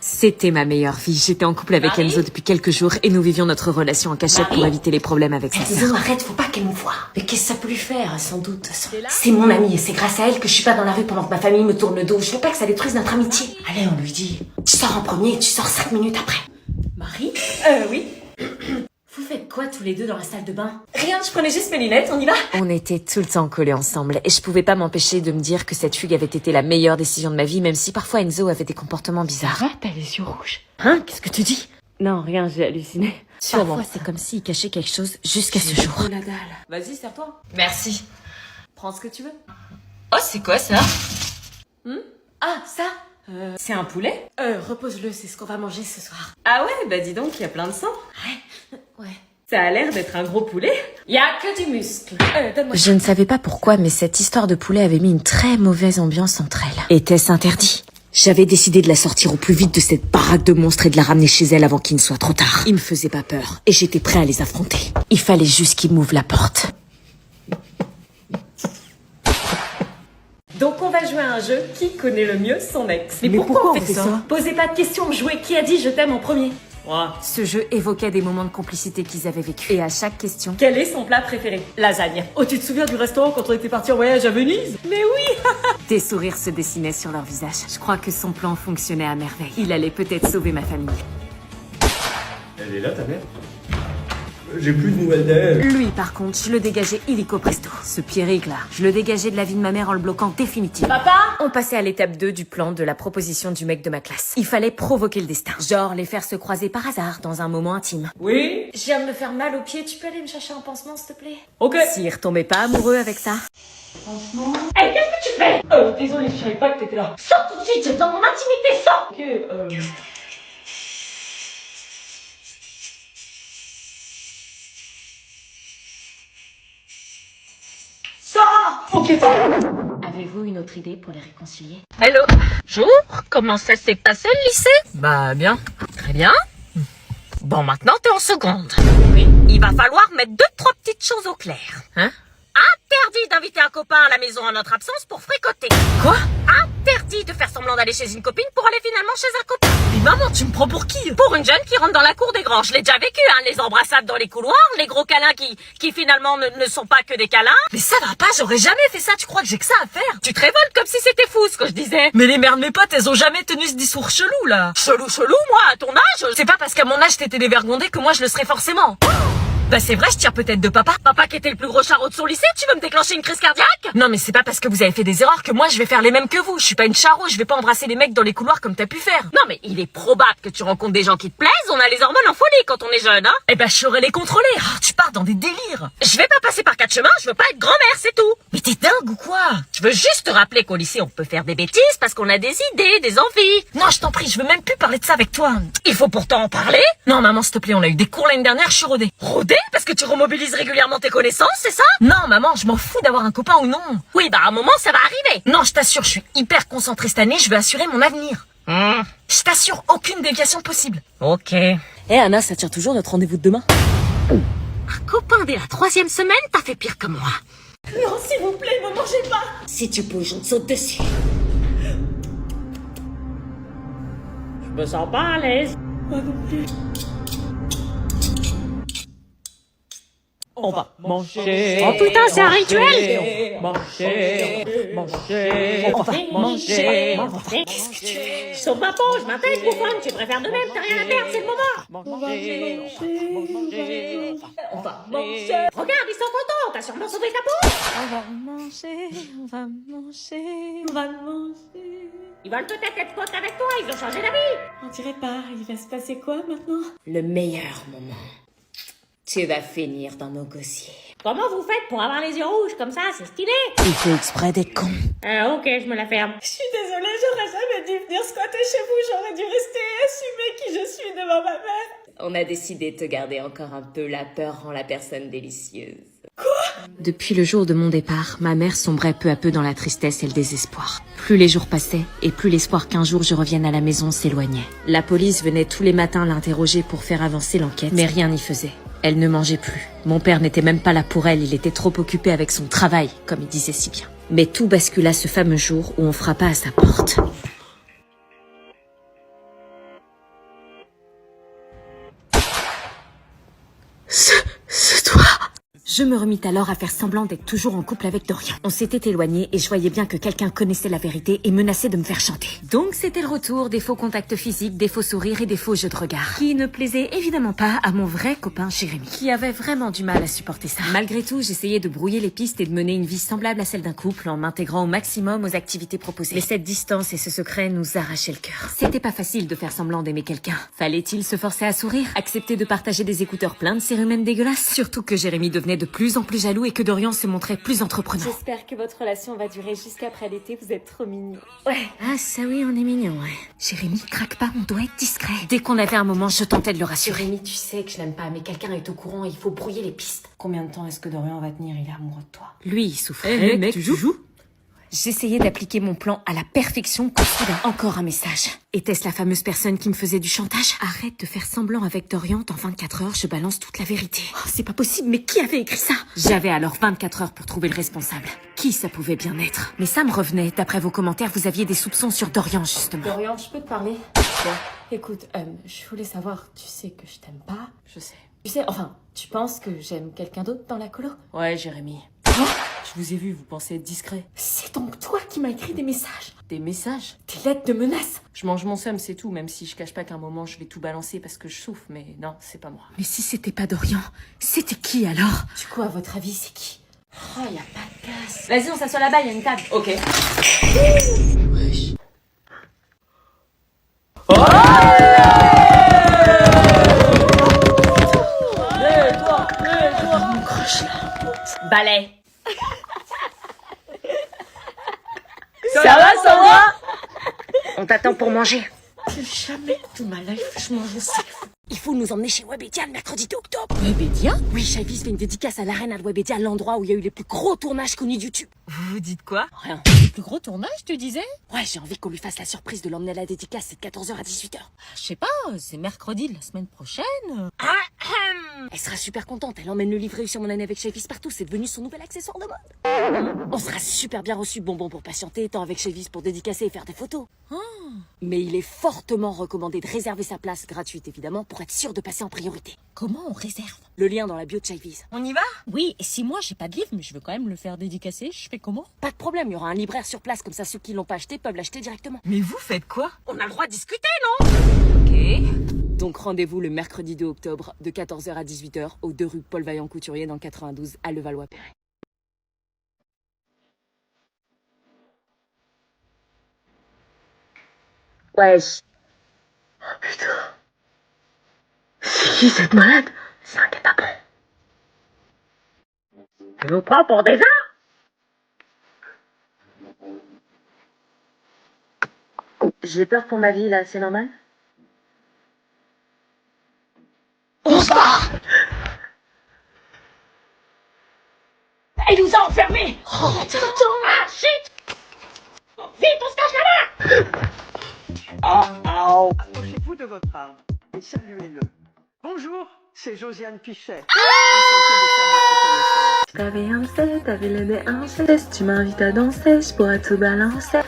C'était ma meilleure vie. J'étais en couple avec Enzo depuis quelques jours et nous vivions notre relation en cachette pour éviter les problèmes avec sa sœur. Enzo, arrête, faut pas qu'elle me voie. Mais qu'est-ce que ça peut lui faire, sans doute? C'est mon amie et c'est grâce à elle que je suis pas dans la rue pendant que ma famille me tourne le dos. Je veux pas que ça détruise notre amitié. Allez, on lui dit. Tu sors en premier et tu sors 5 minutes après. Marie? Oui. Vous faites quoi tous les deux dans la salle de bain? Rien, je prenais juste mes lunettes, on y va? On était tout le temps collés ensemble et je pouvais pas m'empêcher de me dire que cette fugue avait été la meilleure décision de ma vie, même si parfois Enzo avait des comportements bizarres. Ah, t'as les yeux rouges. Hein? Qu'est-ce que tu dis? Non, rien, j'ai halluciné. Parfois, c'est comme s'il cachait quelque chose jusqu'à ce jour. Oh la dalle. Vas-y, serre-toi. Merci. Prends ce que tu veux. Oh, c'est quoi ça? Ah, ça? C'est un poulet? Repose-le, c'est ce qu'on va manger ce soir. Ah ouais, bah dis donc, il y a plein de sang. Ouais. Ça a l'air d'être un gros poulet. Y a que du muscle. Donne-moi. Je ne savais pas pourquoi, mais cette histoire de poulet avait mis une très mauvaise ambiance entre elles. Était-ce interdit? J'avais décidé de la sortir au plus vite de cette baraque de monstres et de la ramener chez elle avant qu'il ne soit trop tard. Ils me faisaient pas peur et j'étais prêt à les affronter. Il fallait juste qu'ils m'ouvrent la porte. Donc on va jouer à un jeu qui connaît le mieux son ex. Mais pourquoi on fait ça? Posez pas de questions, jouez qui a dit je t'aime en premier. Ce jeu évoquait des moments de complicité qu'ils avaient vécu. Et à chaque question, Quel est son plat préféré? Lasagne. Oh, tu te souviens du restaurant quand on était parti en voyage à Venise? Mais oui. des sourires se dessinaient sur leur visage. Je crois que son plan fonctionnait à merveille. Il allait peut-être sauver ma famille. Elle est là, ta mère? J'ai plus de nouvelles d'elle. Lui, par contre, je le dégageais illico presto. Ce Pierrick là, je le dégageais de la vie de ma mère en le bloquant définitivement. Papa? On passait à l'étape 2 du plan de la proposition du mec de ma classe. Il fallait provoquer le destin. Genre les faire se croiser par hasard dans un moment intime. Oui. Je viens de me faire mal aux pieds, tu peux aller me chercher un pansement s'il te plaît? Ok. S'il retombait pas amoureux avec ça. Hey, qu'est-ce que tu fais? Désolé, je savais pas que t'étais là. Sors tout de suite, c'est dans mon intimité, sors. Ok, Sors. Ok, Avez-vous une autre idée pour les réconcilier? Hello. Bonjour, comment ça s'est passé le lycée? Bah bien. Très bien. Bon, maintenant t'es en seconde. Oui. Il va falloir mettre 2-3 petites choses au clair. Hein? Interdit d'inviter un copain à la maison en notre absence pour fricoter. Quoi? Interdit de faire semblant d'aller chez une copine pour aller finalement chez un copain. Mais maman, tu me prends pour qui? Pour une jeune qui rentre dans la cour des grands. Je l'ai déjà vécu, hein. Les embrassades dans les couloirs, les gros câlins qui finalement ne sont pas que des câlins. Mais ça va pas, j'aurais jamais fait ça, tu crois que j'ai que ça à faire? Tu te révoltes comme si c'était fou ce que je disais. Mais les mères de mes potes, elles ont jamais tenu ce discours chelou, là. Chelou, moi, à ton âge? C'est pas parce qu'à mon âge t'étais dévergondée que moi je le serais forcément. Bah c'est vrai, je tire peut-être de papa. Papa qui était le plus gros charreau de son lycée, tu veux me déclencher une crise cardiaque? Non mais c'est pas parce que vous avez fait des erreurs que moi je vais faire les mêmes que vous. Je suis pas une charreau, je vais pas embrasser les mecs dans les couloirs comme t'as pu faire. Non mais il est probable que tu rencontres des gens qui te plaisent, on a les hormones en folie quand on est jeune, hein? Eh ben je saurais les contrôler. Ah, tu pars dans des délires. Je vais pas passer par 4 chemins, je veux pas être grand-mère, c'est tout. Mais t'es dingue ou quoi? Je veux juste te rappeler qu'au lycée on peut faire des bêtises parce qu'on a des idées, des envies. Non, je t'en prie, je veux même plus parler de ça avec toi. Il faut pourtant en parler. Non maman, s'il te plaît, on a eu des cours l'année dernière, je suis rodée. Rodé? Parce que tu remobilises régulièrement tes connaissances, c'est ça? Non maman, je m'en fous d'avoir un copain ou non. Oui, bah à un moment ça va arriver. Non, je t'assure, je suis hyper concentrée cette année, je veux assurer mon avenir. Je t'assure, aucune déviation possible. Ok. Anna, ça tient toujours notre rendez-vous de demain? Un copain dès la 3e semaine, t'as fait pire que moi. Non, s'il vous plaît, me mangez pas. Si tu bouges, on te saute dessus. Je me sens pas à l'aise. On va manger. Oh putain, c'est un rituel. Manger. On va manger. Qu'est-ce que tu fais? Sauve ma peau, je m'appelle bouffonne, tu préfères de même, t'as rien à perdre, c'est le moment. On va manger. Regarde, ils sont contents, t'as sûrement sauvé ta peau. On va manger. Ils veulent peut-être être potes avec toi, ils ont changé d'avis. On dirait pas, il va se passer quoi maintenant? Le meilleur moment. Tu vas finir dans nos gosiers. Comment vous faites pour avoir les yeux rouges comme ça, c'est stylé. Il fait exprès d'être con. Ok, je me la ferme. Je suis désolée, j'aurais jamais dû venir squatter chez vous, j'aurais dû rester et assumer qui je suis devant ma mère. On a décidé de te garder encore un peu, la peur rend la personne délicieuse. Depuis le jour de mon départ, ma mère sombrait peu à peu dans la tristesse et le désespoir. Plus les jours passaient, et plus l'espoir qu'un jour je revienne à la maison s'éloignait. La police venait tous les matins l'interroger pour faire avancer l'enquête, mais rien n'y faisait. Elle ne mangeait plus. Mon père n'était même pas là pour elle, il était trop occupé avec son travail, comme il disait si bien. Mais tout bascula ce fameux jour où on frappa à sa porte. C'est toi. Je me remis alors à faire semblant d'être toujours en couple avec Dorian. On s'était éloigné et je voyais bien que quelqu'un connaissait la vérité et menaçait de me faire chanter. Donc c'était le retour des faux contacts physiques, des faux sourires et des faux jeux de regard. Qui ne plaisait évidemment pas à mon vrai copain Jérémy, qui avait vraiment du mal à supporter ça. Malgré tout, j'essayais de brouiller les pistes et de mener une vie semblable à celle d'un couple en m'intégrant au maximum aux activités proposées. Mais cette distance et ce secret nous arrachaient le cœur. C'était pas facile de faire semblant d'aimer quelqu'un. Fallait-il se forcer à sourire? Accepter de partager des écouteurs pleins de cérumen dégueulasses? Surtout que Jérémy devenait de plus en plus jaloux et que Dorian se montrait plus entreprenant. J'espère que votre relation va durer jusqu'après l'été, vous êtes trop mignons. Ouais. Ah ça oui, on est mignon, ouais. Jérémy, craque pas, on doit être discret. Dès qu'on avait un moment, je tentais de le rassurer. Jérémy, tu sais que je l'aime pas, mais quelqu'un est au courant et il faut brouiller les pistes. Combien de temps est-ce que Dorian va tenir? Il est amoureux de toi. Lui, il souffrait. Mec, tu joues? J'essayais d'appliquer mon plan à la perfection quand soudain, encore un message. Était-ce la fameuse personne qui me faisait du chantage? Arrête de faire semblant avec Dorian, en 24 heures, je balance toute la vérité. Oh, c'est pas possible, mais qui avait écrit ça? J'avais alors 24 heures pour trouver le responsable. Qui ça pouvait bien être? Mais ça me revenait, d'après vos commentaires, vous aviez des soupçons sur Dorian, justement. Dorian, je peux te parler? Écoute, je voulais savoir, tu sais que je t'aime pas? Je sais. Tu sais, enfin, tu penses que j'aime quelqu'un d'autre dans la colo? Ouais, Jérémy. Je vous ai vu, vous pensez être discret. C'est donc toi qui m'as écrit des messages? Des messages? Des lettres de menaces? Je mange mon seum, c'est tout, même si je cache pas qu'à un moment je vais tout balancer parce que je souffre, mais non, c'est pas moi. Mais si c'était pas Dorian, c'était qui alors? Du coup, à votre avis, c'est qui? Oh, y a pas de place. Vas-y, on s'assoit là-bas, il y a une table. Ok. Wesh. Mon crush là. Balai. Ça va? On t'attend pour manger. Jamais de toute ma life, je mange aussi. Il faut nous emmener chez Webedia le mercredi 2 octobre. Webedia? Oui, Chavis fait une dédicace à l'arène à Webedia, l'endroit où il y a eu les plus gros tournages connus de YouTube. Vous vous dites quoi? Rien. Plus gros tournage, tu disais? Ouais, j'ai envie qu'on lui fasse la surprise de l'emmener à la dédicace, c'est de 14h à 18h. Je sais pas, c'est mercredi de la semaine prochaine. Elle sera super contente, elle emmène le livret sur mon année avec Chavis partout, c'est devenu son nouvel accessoire de mode. On sera super bien reçus, bonbon pour patienter, temps avec Chavis pour dédicacer et faire des photos. Mais il est fortement recommandé de réserver sa place, gratuite évidemment, pour être sûr de passer en priorité. Comment on réserve? Le lien dans la bio de Chavis. On y va? Oui, et si moi j'ai pas de livre, mais je veux quand même le faire dédicacer, je fais comment? Pas de problème, il y aura un libraire sur place, comme ça ceux qui l'ont pas acheté peuvent l'acheter directement. Mais vous faites quoi? On a le droit de discuter, non? Ok. Donc rendez-vous le mercredi 2 octobre de 14h à 18h aux 2 rue Paul Vaillant-Couturier dans le 92 à Levallois-Perret. Wesh. Putain. C'est qui cette malade? C'est un guet-apens. Tu nous prends pour des gens? J'ai peur pour ma vie là, c'est normal? On se barre! Il nous a enfermés! Oh putain! Ah, shit! Vite, on se cache là-bas! Oh. Approchez-vous de votre arme et saluez-le. Bonjour, c'est Josiane Pichet. T'avais un set, t'avais le nez un set. Tu m'invites à danser, je pourrais tout balancer.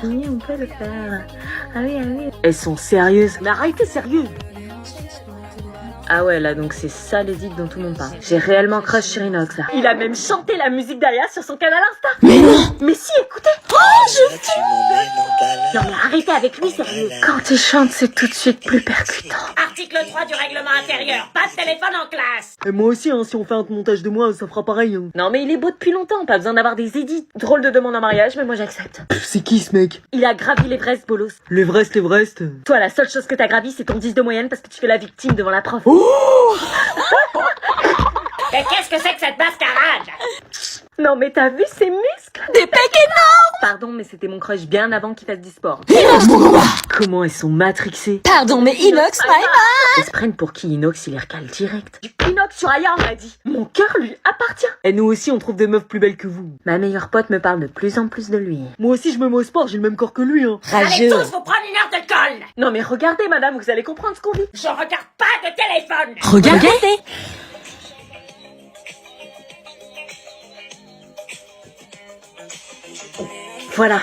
Oui, on peut le faire. Ah oui, ah oui. Elles sont sérieuses. Mais arrêtez, sérieux! Ah ouais, là, donc c'est ça l'édite dont tout le monde parle. J'ai réellement crush sur Inox, là. Il a même chanté la musique derrière sur son canal Insta. Mais non! Mais si, écoutez! Non mais arrêtez avec lui, sérieux. Quand il chante, c'est tout de suite plus percutant. Article 3 du règlement intérieur. Pas de téléphone en classe. Et moi aussi, hein, si on fait un montage de moi, ça fera pareil. Hein. Non mais il est beau depuis longtemps, pas besoin d'avoir des édits. Drôle de demande en mariage, mais moi j'accepte. C'est qui ce mec? Il a gravi l'Everest, bolos. L'Everest. Toi, la seule chose que t'as gravi, c'est ton 10 de moyenne parce que tu fais la victime devant la prof. Mais qu'est-ce que c'est que cette mascarade? Non mais t'as vu ses muscles? Des pecs énormes! Pardon, mais c'était mon crush bien avant qu'il fasse du sport. Comment elles sont matrixées? Pardon, mais Inox, my man! Elles se prennent pour qui? Inox, il les recale direct. Du Inox sur Aya, on m'a dit. Mon cœur lui appartient. Et nous aussi, on trouve des meufs plus belles que vous. Ma meilleure pote me parle de plus en plus de lui. Moi aussi, je me mets au sport, j'ai le même corps que lui. Hein. Allez tous vous prendre une heure de colle. Non mais regardez, madame, vous allez comprendre ce qu'on vit. Je regarde pas de téléphone. Regardez! Voilà.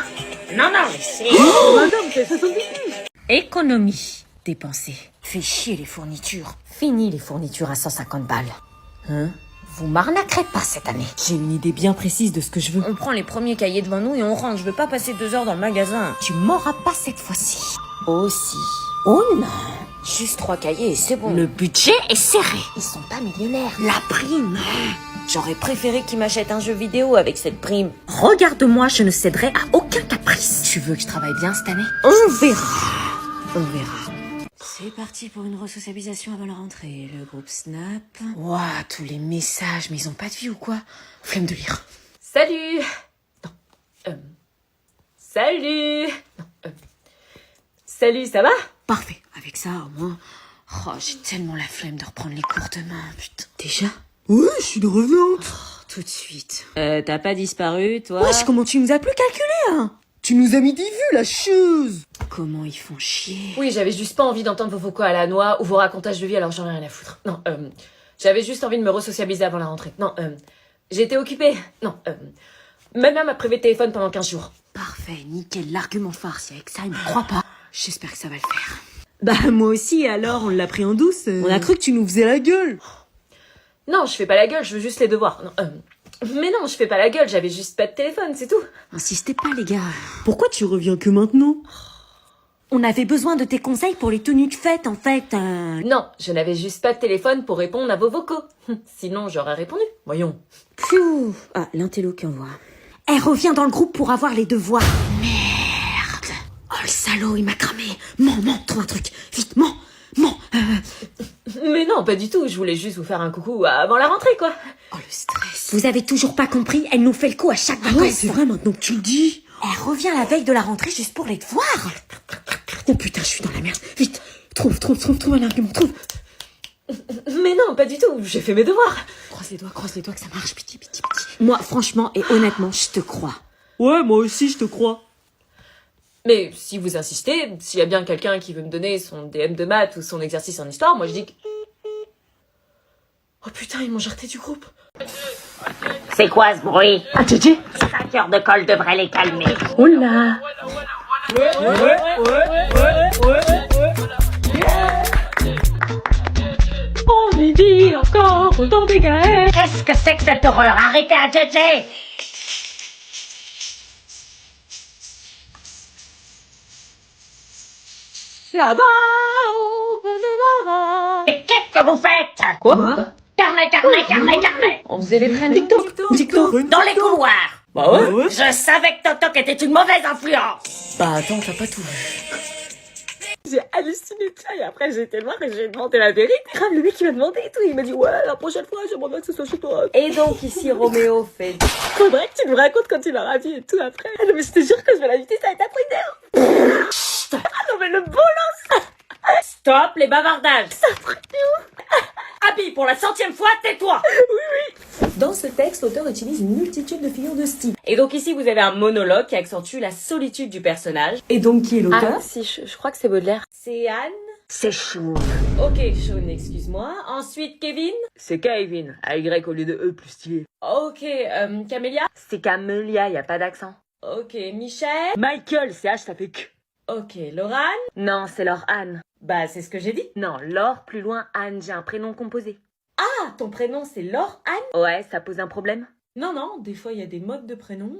Non, mais c'est... Madame, c'est 70 piges. Économie. Dépenser. Fais chier les fournitures. Fini les fournitures à 150 balles. Hein? Vous m'arnaquerez pas cette année. J'ai une idée bien précise de ce que je veux. On prend les premiers cahiers devant nous et on rentre. Je veux pas passer 2 heures dans le magasin. Tu m'auras pas cette fois-ci. Aussi. Oh non. Juste 3 cahiers et c'est bon. Le budget est serré. Ils sont pas millionnaires. La prime. J'aurais préféré qu'ils m'achètent un jeu vidéo avec cette prime. Regarde-moi, je ne céderai à aucun caprice. Tu veux que je travaille bien cette année? On verra. On verra. C'est parti pour une resocialisation avant la rentrée. Le groupe Snap. Ouah, tous les messages, mais ils ont pas de vie ou quoi? Flemme de lire. Salut. Non. Salut. Non. Salut, ça va? Parfait. Avec ça, au moins... Oh, j'ai tellement la flemme de reprendre les cours demain, putain. Déjà? Ouais, je suis de revenante. Tout de suite. T'as pas disparu, toi? Wesh, comment tu nous as plus calculé, hein? Tu nous as mis des vues, la chose. Comment ils font chier. Oui, j'avais juste pas envie d'entendre vos vocaux à la noix ou vos racontages de vie, alors j'en ai rien à foutre. Non, j'avais juste envie de me resociabiliser avant la rentrée. Non, j'ai été occupée. Non, même m'a privé de téléphone pendant 15 jours. Parfait, nickel, l'argument phare. Si avec ça, il me croit pas. J'espère que ça va le faire. Bah, moi aussi, alors, on l'a pris en douce. On a cru que tu nous faisais la gueule. Non, je fais pas la gueule, je veux juste les devoirs. Non, mais non, je fais pas la gueule, j'avais juste pas de téléphone, c'est tout. Insistez pas, les gars. Pourquoi tu reviens que maintenant? On avait besoin de tes conseils pour les tenues de fête, en fait. Non, je n'avais juste pas de téléphone pour répondre à vos vocaux. Sinon, j'aurais répondu. Voyons. Pfiou. Ah, l'intello qui envoie. Elle revient dans le groupe pour avoir les devoirs. Merde. Oh, le salaud, il m'a cramé. Mens, trouve un truc. Vite, mens. Mais non, pas du tout, je voulais juste vous faire un coucou avant la rentrée, quoi. Oh, le stress. Vous avez toujours pas compris, elle nous fait le coup à chaque vacances. Ouais, c'est vrai, maintenant que tu le dis. Elle revient la veille de la rentrée juste pour les devoirs. Oh putain, je suis dans la merde. Vite, trouve un argument, trouve. Mais non, pas du tout, j'ai fait mes devoirs. Croise les doigts que ça marche, petit. Moi, franchement et honnêtement, je te crois. Ouais, moi aussi, je te crois. Mais si vous insistez, s'il y a bien quelqu'un qui veut me donner son DM de maths ou son exercice en histoire, moi je dis que... Oh putain, ils m'ont jarté du groupe. C'est quoi ce bruit? Ah, Tchétché? 5 heures de colle devrait les calmer. Oula. On y vit encore dans des galères. Qu'est-ce que c'est que cette horreur? Arrêtez à Tchétché! Là-bas. Et qu'est-ce que vous faites? Quoi? Carnet. On faisait les traînes TikTok. Dans les couloirs. Bah ouais. Je savais que Totok était une mauvaise influence. Bah attends, t'as pas tout vu. J'ai halluciné de ça et après j'ai été voir et j'ai demandé la vérité. Grave, le mec il m'a demandé et tout, il m'a dit ouais, la prochaine fois j'aimerais bien que ce soit chez toi. Et donc ici Roméo fait faudrait que tu me racontes quand tu l'auras vu et tout après. Ah non mais je te jure que je vais l'inviter, ça va être après une heure. Ah non mais le bolos. Stop les bavardages. Abby, pour la 100e fois, tais-toi. Dans ce texte, l'auteur utilise une multitude de figures de style. Et donc ici, vous avez un monologue qui accentue la solitude du personnage. Et donc, qui est l'auteur? Ah, si, je crois que c'est Baudelaire. C'est Anne. C'est chou. Ok, Sean, excuse-moi. Ensuite, Kevin. C'est Kevin, à Y au lieu de E, plus stylé. Ok, Camélia. C'est Camélia, y a pas d'accent. Ok, Michel. Michael, c'est H, ça fait Q. Ok, Laurane. Non, c'est Laure-Anne. Bah, c'est ce que j'ai dit. Non, Laure, plus loin, Anne, j'ai un prénom composé. Ah, ton prénom c'est Laure-Anne? Ouais, ça pose un problème? Non, des fois il y a des modes de prénoms.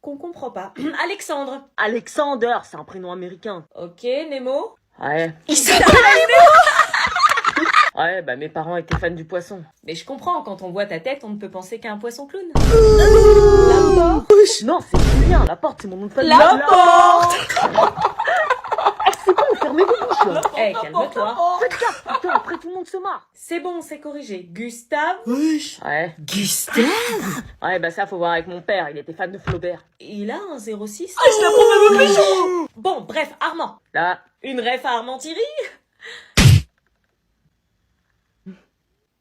Qu'on comprend pas. Alexandre. Alexander, c'est un prénom américain. Ok, Nemo. Ouais. Il s'appelle Nemo. Ouais, bah mes parents étaient fans du poisson. Mais je comprends, quand on voit ta tête, on ne peut penser qu'à un poisson clown. La porte. Non, c'est Julien, la porte, c'est mon nom de famille. La porte. C'est bon, fermez vos bouches là. Eh, calme-toi. Faites gaffe, putain, après tout le monde se marre. C'est bon, c'est corrigé. Gustave. Wesh. Ouais. Gustave. Ouais, bah ça, faut voir avec mon père, il était fan de Flaubert. Il a un 06. Ah, je la prends même au pécho. Bon, bref, Armand. Là, une ref à Armand Thierry.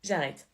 J'arrête.